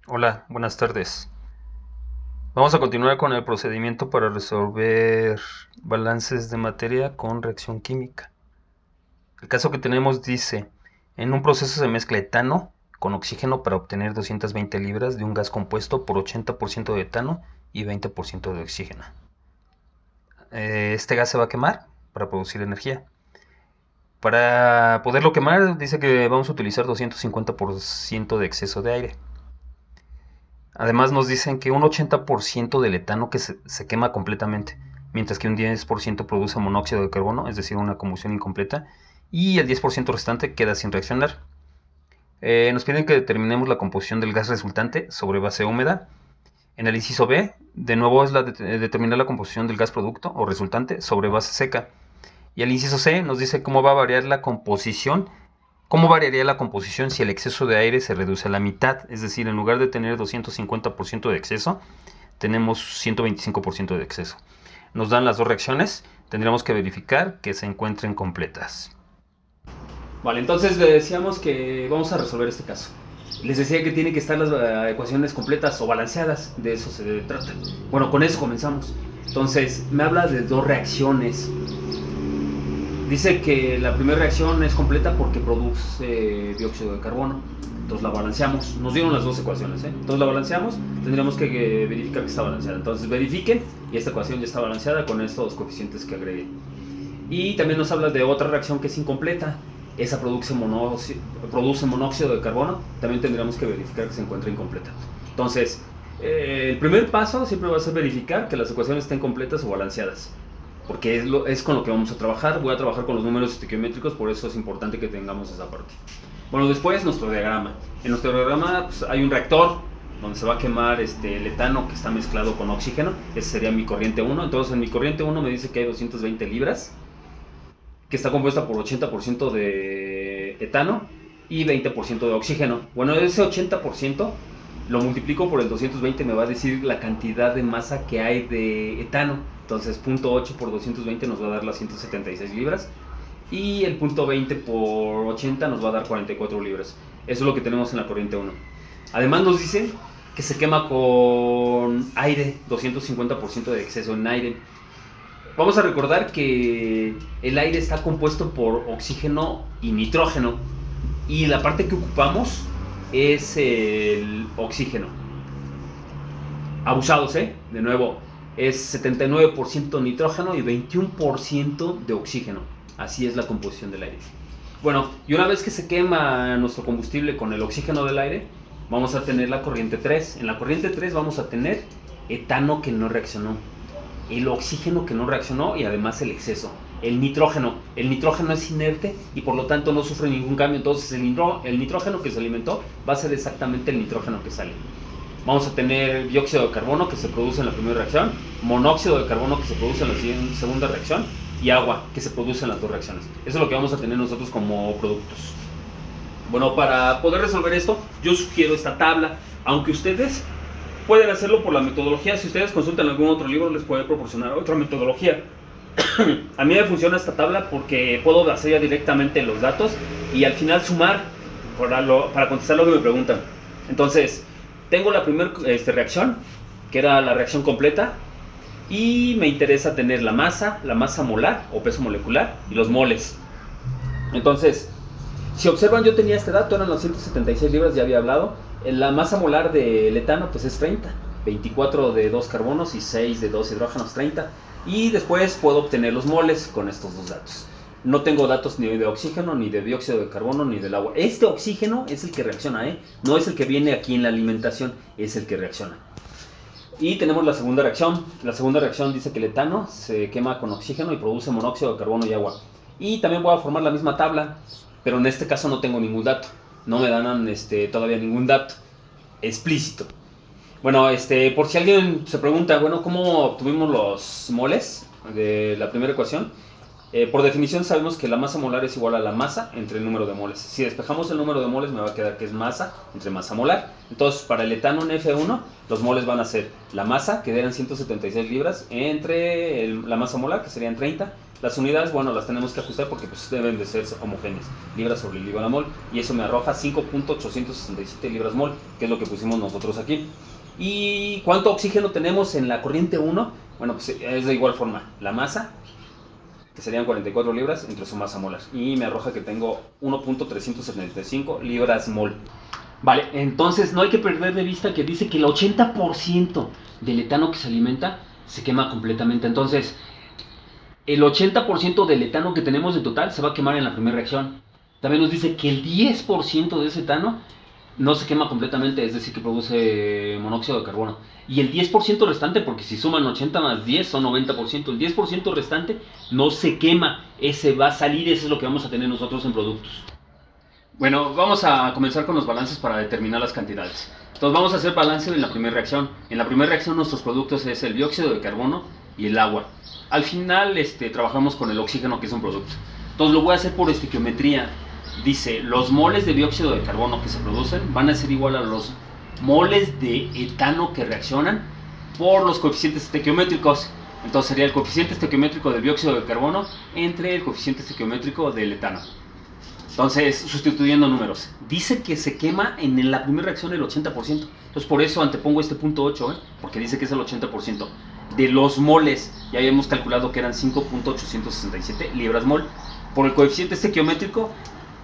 Hola, buenas tardes. Vamos a continuar con el procedimiento para resolver balances de materia con reacción química. El caso que tenemos dice, en un proceso se mezcla etano con oxígeno para obtener 220 libras de un gas compuesto por 80% de etano y 20% de oxígeno. Este gas se va a quemar para producir energía. Para poderlo quemar dice que vamos a utilizar 250% de exceso de aire. Además nos dicen que un 80% del etano que se quema completamente, mientras que un 10% produce monóxido de carbono, es decir, una combustión incompleta, y el 10% restante queda sin reaccionar. Nos piden que determinemos la composición del gas resultante sobre base húmeda. En el inciso B, de nuevo es determinar la composición del gas producto o resultante sobre base seca. Y el inciso C nos dice cómo va a variar la composición. ¿Cómo variaría la composición si el exceso de aire se reduce a la mitad? Es decir, en lugar de tener 250% de exceso, tenemos 125% de exceso. Nos dan las dos reacciones, tendríamos que verificar que se encuentren completas. Vale, entonces le decíamos que vamos a resolver este caso. Les decía que tienen que estar las ecuaciones completas o balanceadas, de eso se trata. Bueno, con eso comenzamos. Entonces, me habla de dos reacciones. Dice que la primera reacción es completa porque produce dióxido de carbono. Entonces la balanceamos. Nos dieron las dos ecuaciones, ¿eh? Entonces la balanceamos. Tendríamos que verificar que está balanceada. Entonces verifiquen y esta ecuación ya está balanceada con estos coeficientes que agregué. Y también nos habla de otra reacción que es incompleta. Esa produce monóxido de carbono. También tendríamos que verificar que se encuentra incompleta. Entonces, el primer paso siempre va a ser verificar que las ecuaciones estén completas o balanceadas, porque es con lo que vamos a trabajar. Voy a trabajar con los números estequiométricos, por eso es importante que tengamos esa parte. Bueno, después nuestro diagrama. En nuestro diagrama pues, hay un reactor donde se va a quemar el etano que está mezclado con oxígeno. Ese sería mi corriente 1. Entonces en mi corriente 1 me dice que hay 220 libras, que está compuesta por 80% de etano y 20% de oxígeno. Bueno, ese 80% lo multiplico por el 220, me va a decir la cantidad de masa que hay de etano. Entonces 0.8 por 220 nos va a dar las 176 libras. Y el 0.20 por 80 nos va a dar 44 libras. Eso es lo que tenemos en la corriente 1. Además nos dice que se quema con aire, 250% de exceso en aire. Vamos a recordar que el aire está compuesto por oxígeno y nitrógeno. Y la parte que ocupamos es el oxígeno. Abusados, de nuevo, es 79% nitrógeno y 21% de oxígeno. Así es la composición del aire. Bueno, y una vez que se quema nuestro combustible con el oxígeno del aire, vamos a tener la corriente 3. En la corriente 3 vamos a tener etano que no reaccionó, el oxígeno que no reaccionó y además el exceso. El nitrógeno es inerte y por lo tanto no sufre ningún cambio. Entonces el nitrógeno que se alimentó va a ser exactamente el nitrógeno que sale. Vamos a tener dióxido de carbono que se produce en la primera reacción, monóxido de carbono que se produce en la segunda reacción y agua que se produce en las dos reacciones. Eso es lo que vamos a tener nosotros como productos. Bueno, para poder resolver esto, yo sugiero esta tabla, aunque ustedes pueden hacerlo por la metodología. Si ustedes consultan algún otro libro, les puede proporcionar otra metodología. A mí me funciona esta tabla porque puedo hacer ya directamente los datos y al final sumar para contestar lo que me preguntan. Entonces, tengo la primera reacción, que era la reacción completa, y me interesa tener la masa molar o peso molecular y los moles. Entonces, si observan, yo tenía este dato, eran los 176 libras, ya había hablado. La masa molar del etano pues es 30, 24 de 2 carbonos y 6 de 2 hidrógenos, 30. Y después puedo obtener los moles con estos dos datos. No tengo datos ni de oxígeno, ni de dióxido de carbono, ni del agua. Este oxígeno es el que reacciona, no es el que viene aquí en la alimentación, es el que reacciona. Y tenemos la segunda reacción. La segunda reacción dice que el etano se quema con oxígeno y produce monóxido de carbono y agua. Y también voy a formar la misma tabla, pero en este caso no tengo ningún dato. No me dan todavía ningún dato explícito. Bueno, por si alguien se pregunta, bueno, ¿cómo obtuvimos los moles de la primera ecuación? Por definición sabemos que la masa molar es igual a la masa entre el número de moles. Si despejamos el número de moles me va a quedar que es masa entre masa molar. Entonces para el etano en F1 los moles van a ser la masa, que eran 176 libras, entre la masa molar, que serían 30, Las unidades, bueno, las tenemos que ajustar porque pues deben de ser homogéneas, libras sobre libra mol, y eso me arroja 5.867 libras mol, que es lo que pusimos nosotros aquí. ¿Y cuánto oxígeno tenemos en la corriente 1? Bueno, pues es de igual forma, la masa, que serían 44 libras, entre su masa molar, y me arroja que tengo 1.375 libras mol. Vale, entonces no hay que perder de vista que dice que el 80% del etano que se alimenta se quema completamente. Entonces, el 80% del etano que tenemos en total se va a quemar en la primera reacción. También nos dice que el 10% de ese etano no se quema completamente, es decir, que produce monóxido de carbono. Y el 10% restante, porque si suman 80 más 10 son 90%, el 10% restante no se quema, ese va a salir, ese es lo que vamos a tener nosotros en productos. Bueno, vamos a comenzar con los balances para determinar las cantidades. Entonces vamos a hacer balance en la primera reacción. En la primera reacción nuestros productos es el dióxido de carbono y el agua. Al final trabajamos con el oxígeno, que es un producto. Entonces lo voy a hacer por estequiometría. Dice, los moles de dióxido de carbono que se producen van a ser igual a los moles de etano que reaccionan por los coeficientes estequiométricos. Entonces sería el coeficiente estequiométrico del dióxido de carbono entre el coeficiente estequiométrico del etano. Entonces, sustituyendo números, dice que se quema en la primera reacción el 80%. Entonces, por eso antepongo este punto 8, porque dice que es el 80% de los moles. Ya habíamos calculado que eran 5.867 libras mol. Por el coeficiente estequiométrico,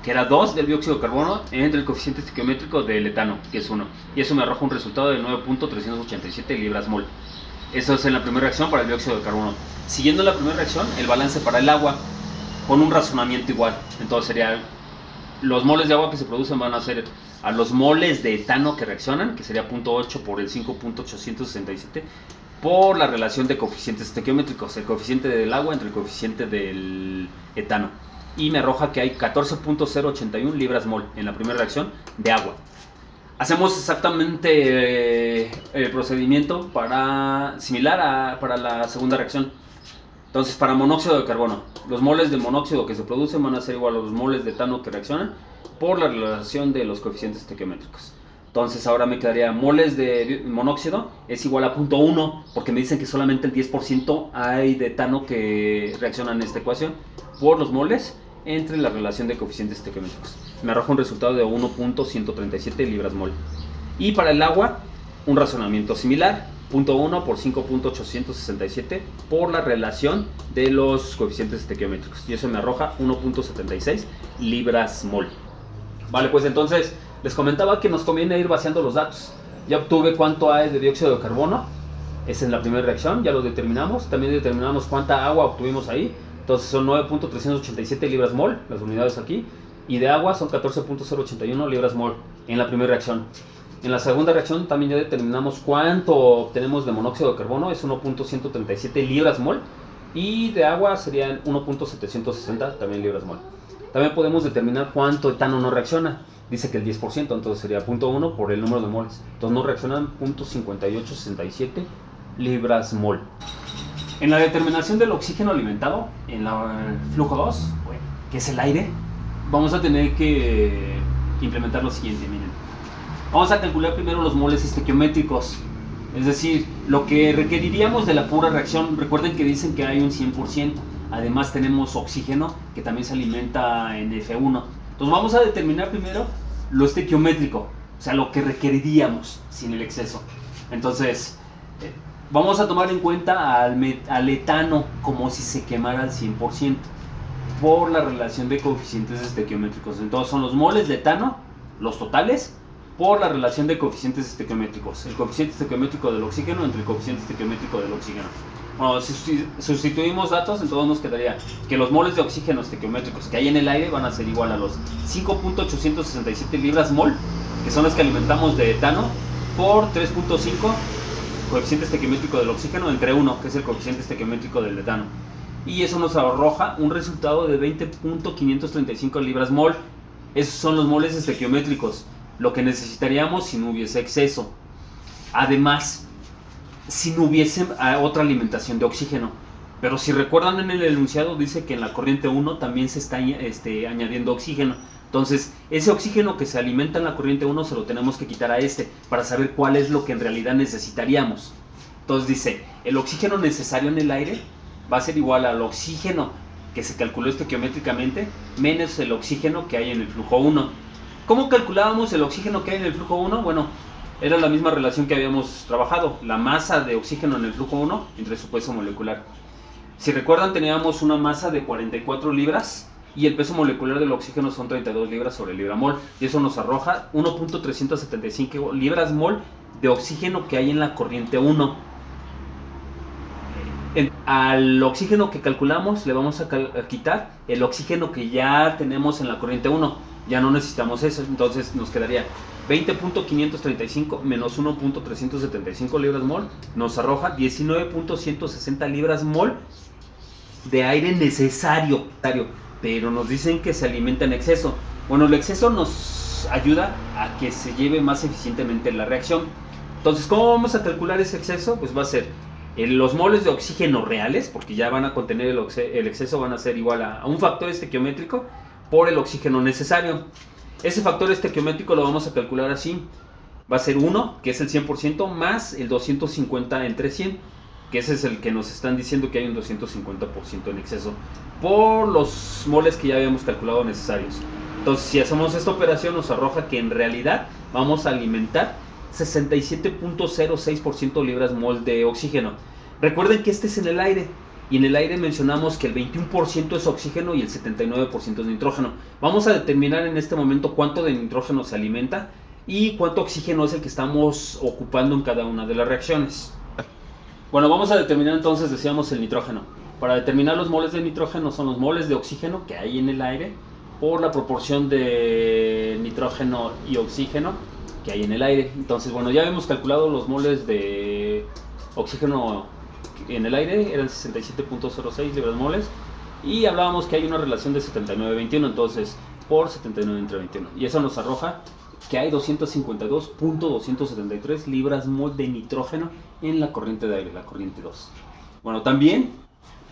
que era 2 del dióxido de carbono, entre el coeficiente estequiométrico del etano, que es 1. Y eso me arroja un resultado de 9.387 libras mol. Eso es en la primera reacción para el dióxido de carbono. Siguiendo la primera reacción, el balance para el agua, con un razonamiento igual. Entonces sería, los moles de agua que se producen van a ser a los moles de etano que reaccionan, que sería 0.8 por el 5.867, por la relación de coeficientes estequiométricos, el coeficiente del agua entre el coeficiente del etano. Y me arroja que hay 14.081 libras mol en la primera reacción de agua. Hacemos exactamente el procedimiento similar para la segunda reacción. Entonces, para monóxido de carbono, los moles de monóxido que se producen van a ser igual a los moles de etano que reaccionan por la relación de los coeficientes estequiométricos. Entonces, ahora me quedaría moles de monóxido es igual a 0.1, porque me dicen que solamente el 10% hay de etano que reaccionan en esta ecuación, por los moles entre la relación de coeficientes estequiométricos. Me arroja un resultado de 1.137 libras mol. Y para el agua, un razonamiento similar. 0.1 por 5.867 por la relación de los coeficientes estequiométricos. Y eso me arroja 1.76 libras mol. Vale, pues entonces les comentaba que nos conviene ir vaciando los datos. Ya obtuve cuánto hay de dióxido de carbono. Esa es la primera reacción, ya lo determinamos. También determinamos cuánta agua obtuvimos ahí. Entonces son 9.387 libras mol, las unidades aquí. Y de agua son 14.081 libras mol en la primera reacción. En la segunda reacción también ya determinamos cuánto obtenemos de monóxido de carbono, es 1.137 libras mol, y de agua serían 1.760 también libras mol. También podemos determinar cuánto etano no reacciona, dice que el 10%, entonces sería 0.1 por el número de moles, entonces no reaccionan 0.5867 libras mol. En la determinación del oxígeno alimentado, en el flujo 2, que es el aire, vamos a tener que implementar lo siguiente, miren. Vamos a calcular primero los moles estequiométricos, es decir, lo que requeriríamos de la pura reacción. Recuerden que dicen que hay un 100%, además tenemos oxígeno que también se alimenta en F1. Entonces vamos a determinar primero lo estequiométrico, o sea, lo que requeriríamos sin el exceso. Entonces, vamos a tomar en cuenta al etano como si se quemara al 100%, por la relación de coeficientes estequiométricos. Entonces son los moles de etano, los totales, por la relación de coeficientes estequiométricos. El coeficiente estequiométrico del oxígeno entre el coeficiente estequiométrico del oxígeno. Bueno, si sustituimos datos, entonces nos quedaría que los moles de oxígeno estequiométricos que hay en el aire van a ser igual a los 5.867 libras mol, que son las que alimentamos de etano, por 3.5 coeficiente estequiométrico del oxígeno entre 1, que es el coeficiente estequiométrico del etano. Y eso nos arroja un resultado de 20.535 libras mol. Esos son los moles estequiométricos, lo que necesitaríamos si no hubiese exceso. Además, si no hubiese otra alimentación de oxígeno. Pero si recuerdan, en el enunciado dice que en la corriente 1 también se está añadiendo oxígeno. Entonces, ese oxígeno que se alimenta en la corriente 1 se lo tenemos que quitar a para saber cuál es lo que en realidad necesitaríamos. Entonces dice, el oxígeno necesario en el aire va a ser igual al oxígeno que se calculó estequiométricamente menos el oxígeno que hay en el flujo 1. ¿Cómo calculábamos el oxígeno que hay en el flujo 1? Bueno, era la misma relación que habíamos trabajado, la masa de oxígeno en el flujo 1 entre su peso molecular. Si recuerdan, teníamos una masa de 44 libras y el peso molecular del oxígeno son 32 libras sobre libra mol, y eso nos arroja 1.375 libras mol de oxígeno que hay en la corriente 1. Al oxígeno que calculamos le vamos a quitar el oxígeno que ya tenemos en la corriente 1. Ya no necesitamos eso, entonces nos quedaría 20.535 menos 1.375 libras mol, nos arroja 19.160 libras mol de aire necesario, pero nos dicen que se alimenta en exceso. Bueno, el exceso nos ayuda a que se lleve más eficientemente la reacción. Entonces, ¿cómo vamos a calcular ese exceso? Pues va a ser los moles de oxígeno reales, porque ya van a contener el exceso, van a ser igual a un factor estequiométrico por el oxígeno necesario. Ese factor estequiométrico lo vamos a calcular así. Va a ser 1, que es el 100%, más el 250 entre 100, que ese es el que nos están diciendo que hay un 250% en exceso, por los moles que ya habíamos calculado necesarios. Entonces, si hacemos esta operación, nos arroja que en realidad vamos a alimentar 67.06% libras mol de oxígeno. Recuerden que este es en el aire, y en el aire mencionamos que el 21% es oxígeno y el 79% es nitrógeno. Vamos a determinar en este momento cuánto de nitrógeno se alimenta y cuánto oxígeno es el que estamos ocupando en cada una de las reacciones. Bueno, vamos a determinar entonces, decíamos, el nitrógeno. Para determinar los moles de nitrógeno son los moles de oxígeno que hay en el aire por la proporción de nitrógeno y oxígeno que hay en el aire. Entonces, bueno, ya habíamos calculado los moles de oxígeno en el aire, eran 67.06 libras moles, y hablábamos que hay una relación de 79-21, entonces por 79 entre 21, y eso nos arroja que hay 252.273 libras mol de nitrógeno en la corriente de aire, la corriente 2. Bueno, también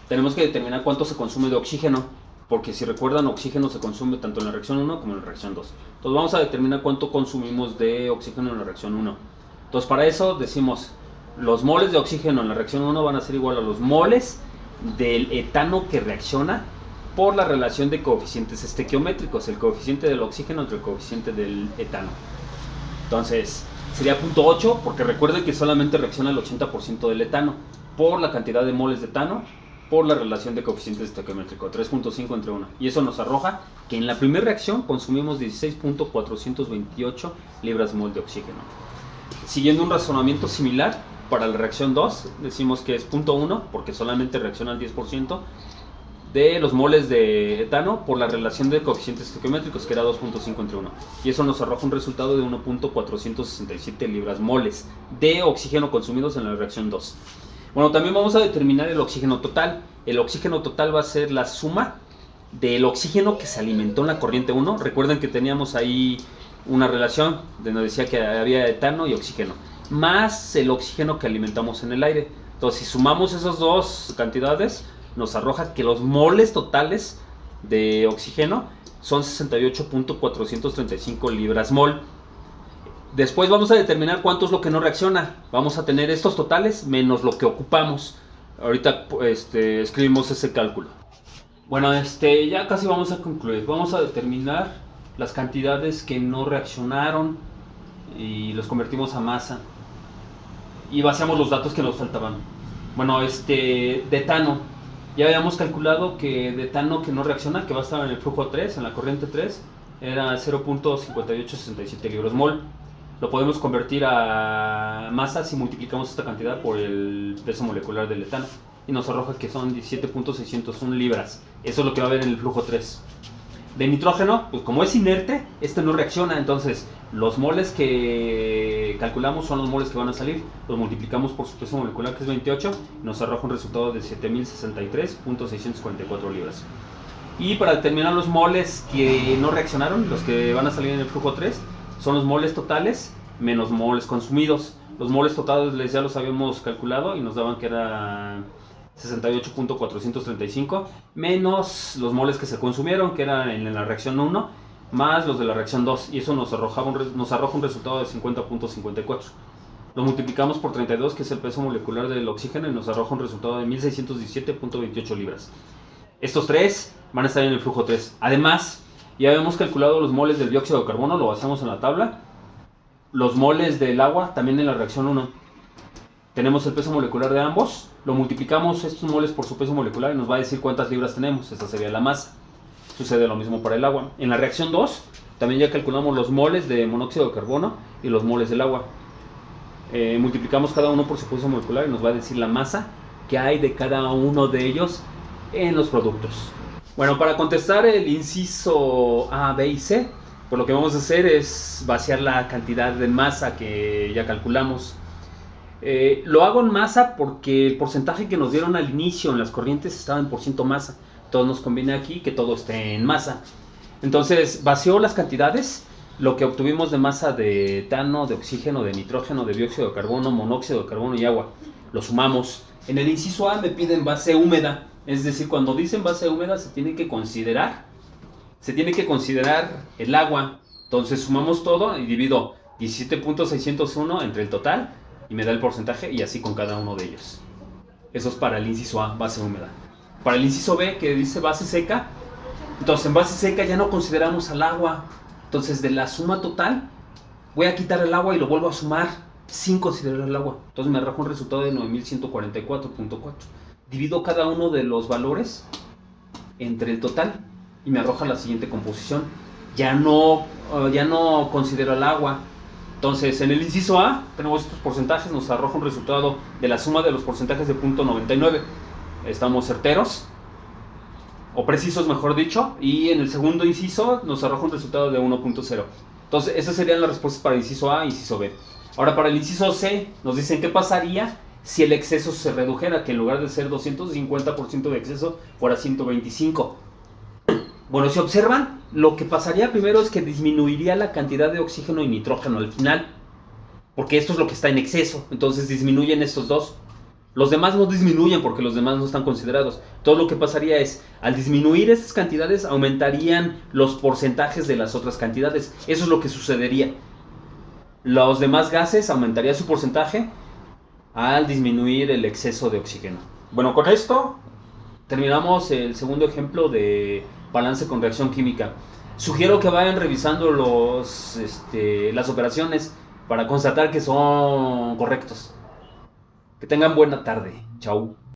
tenemos que determinar cuánto se consume de oxígeno, porque si recuerdan, oxígeno se consume tanto en la reacción 1 como en la reacción 2. Entonces vamos a determinar cuánto consumimos de oxígeno en la reacción 1. Entonces para eso decimos, los moles de oxígeno en la reacción 1 van a ser igual a los moles del etano que reacciona por la relación de coeficientes estequiométricos, el coeficiente del oxígeno entre el coeficiente del etano. Entonces sería 0.8, porque recuerden que solamente reacciona el 80% del etano, por la cantidad de moles de etano, por la relación de coeficientes estequiométricos, 3.5 entre 1. Y eso nos arroja que en la primera reacción consumimos 16.428 libras mol de oxígeno. Siguiendo un razonamiento similar, para la reacción 2 decimos que es 0.1, porque solamente reacciona al 10% de los moles de etano por la relación de coeficientes estequiométricos, que era 2.5 entre 1. Y eso nos arroja un resultado de 1.467 libras moles de oxígeno consumidos en la reacción 2. Bueno, también vamos a determinar el oxígeno total. El oxígeno total va a ser la suma del oxígeno que se alimentó en la corriente 1. Recuerden que teníamos ahí una relación donde decía que había etano y oxígeno, más el oxígeno que alimentamos en el aire. Entonces, si sumamos esas dos cantidades, nos arroja que los moles totales de oxígeno son 68.435 libras mol. Después vamos a determinar cuánto es lo que no reacciona. Vamos a tener estos totales menos lo que ocupamos. Ahorita escribimos ese cálculo. Bueno, ya casi vamos a concluir. Vamos a determinar las cantidades que no reaccionaron y los convertimos a masa. Y vaciamos los datos que nos faltaban. Bueno, de etano. Ya habíamos calculado que de etano que no reacciona, que va a estar en el flujo 3, en la corriente 3, era 0.5867 libras mol. Lo podemos convertir a masa si multiplicamos esta cantidad por el peso molecular del etano, y nos arroja que son 17.601 libras. Eso es lo que va a haber en el flujo 3. De nitrógeno, pues como es inerte, no reacciona, entonces los moles que calculamos son los moles que van a salir, los multiplicamos por su peso molecular, que es 28, y nos arroja un resultado de 7063.644 libras. Y para determinar los moles que no reaccionaron, los que van a salir en el flujo 3, son los moles totales menos moles consumidos. Los moles totales ya los habíamos calculado y nos daban que era 68.435 menos los moles que se consumieron, que eran en la reacción 1, más los de la reacción 2, y eso nos arroja un resultado de 50.54. lo multiplicamos por 32, que es el peso molecular del oxígeno, y nos arroja un resultado de 1617.28 libras. Estos tres van a estar en el flujo 3. Además, ya hemos calculado los moles del dióxido de carbono, lo basamos en la tabla. Los moles del agua, también en la reacción 1. Tenemos el peso molecular de ambos, lo multiplicamos estos moles por su peso molecular y nos va a decir cuántas libras tenemos. Esta sería la masa. Sucede lo mismo para el agua. En la reacción 2, también ya calculamos los moles de monóxido de carbono y los moles del agua. Multiplicamos cada uno por su peso molecular y nos va a decir la masa que hay de cada uno de ellos en los productos. Bueno, para contestar el inciso A, B y C, pues lo que vamos a hacer es vaciar la cantidad de masa que ya calculamos. Lo hago en masa porque el porcentaje que nos dieron al inicio en las corrientes estaba en % masa. Entonces nos conviene aquí que todo esté en masa. Entonces vació las cantidades, lo que obtuvimos de masa de etano, de oxígeno, de nitrógeno, de dióxido de carbono, monóxido de carbono y agua. Lo sumamos. En el inciso A me piden base húmeda. Es decir, cuando dicen base húmeda se tiene que considerar el agua. Entonces sumamos todo y divido 17.601 entre el total y me da el porcentaje, y así con cada uno de ellos. Eso es para el inciso A, base húmeda. Para el inciso B, que dice base seca, entonces en base seca ya no consideramos al agua. Entonces de la suma total voy a quitar el agua y lo vuelvo a sumar sin considerar el agua. Entonces me arroja un resultado de 9144.4. Divido cada uno de los valores entre el total y me arroja la siguiente composición. Ya no considero el agua. Entonces en el inciso A tenemos estos porcentajes, nos arroja un resultado de la suma de los porcentajes de 0.99. Estamos certeros, o precisos mejor dicho, y en el segundo inciso nos arroja un resultado de 1.0. Entonces esas serían las respuestas para el inciso A e inciso B. Ahora para el inciso C nos dicen qué pasaría si el exceso se redujera, que en lugar de ser 250% de exceso fuera 125. Bueno, si observan, lo que pasaría primero es que disminuiría la cantidad de oxígeno y nitrógeno al final, porque esto es lo que está en exceso, entonces disminuyen estos dos. Los demás no disminuyen porque los demás no están considerados. Todo lo que pasaría es, al disminuir estas cantidades, aumentarían los porcentajes de las otras cantidades. Eso es lo que sucedería. Los demás gases aumentaría su porcentaje al disminuir el exceso de oxígeno. Bueno, con esto terminamos el segundo ejemplo de balance con reacción química. Sugiero que vayan revisando las operaciones para constatar que son correctos. Que tengan buena tarde. Chau.